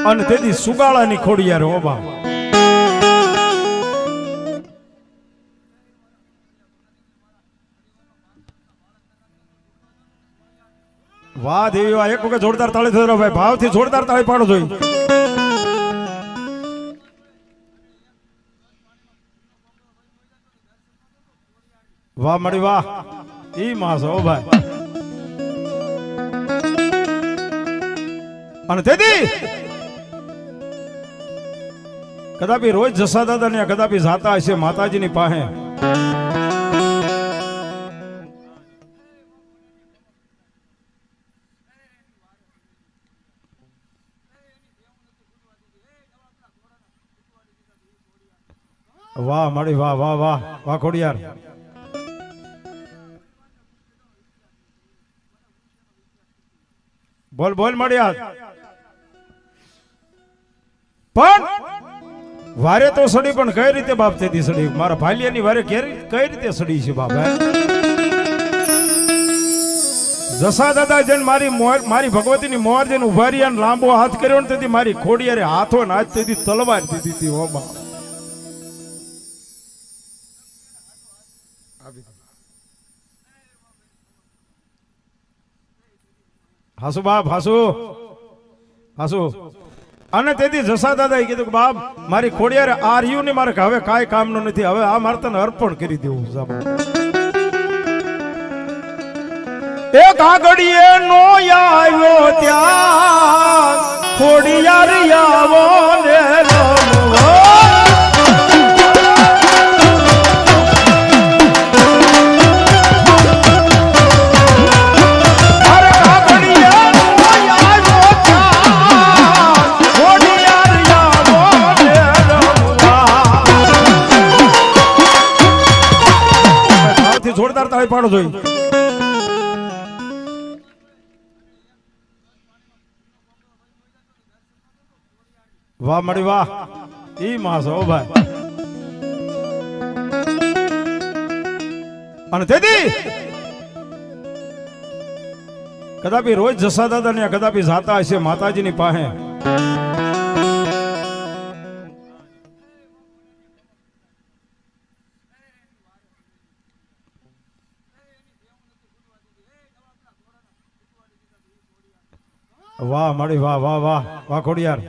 અને તેથી સુગાળાની ખોડિયાર હો બા. વાહ દેવી વાહ, એક વખત જોરદાર તાળી થયો ભાઈ, ભાવથી જોરદાર તાળી પાડો જોઈ. વાહ મળી વાહ, ઈ માસ હો ભાઈ. અને તેથી કદાપી રોજ જસા દાદા ને કદાપી જાતા હશે માતાજીની પાસે. વાહ મળી વાહ વાહ વાહ વાહ ખોડિયાર. બોલ બોલ મળ્યા. પણ વારે તો સડી, પણ કઈ રીતે બાપ તેથી સડી? મારા ભાલિયાની વારે કઈ રીતે સડી છે બાપ? જસા દાદા જન મારી ભગવતીની મોર જઈને ઉભા રહ્યા, લાંબો હાથ કર્યો ને તેથી મારી ખોડિયારે હાથો ને હાથ તેથી તલવાર દીધી હતી હો બાપ. હાસુ બાપ હાસુ હાસુ. અને તેથી જસા દાદા કીધું કે બાપ મારી ખોડિયારે આ રહ્યું ને મારે હવે કાંઈ કામનું નથી, હવે આ મારે તને અર્પણ કરી દેવું. એક આગળીએ નો આવ્યો ત્યાં ખોડિયાર આવો ને રમવો. જોરદાર તાળી પાડો જોઈ. વાહ મળી વાહ, ઈ માસ હો ભાઈ. અને તેથી કદાપી રોજ જસા દાદા ને કદાપી જાતા હશે માતાજીની પાસે. વાહ મળી વાહ વાહ વાહ વાહ ખોડિયાર.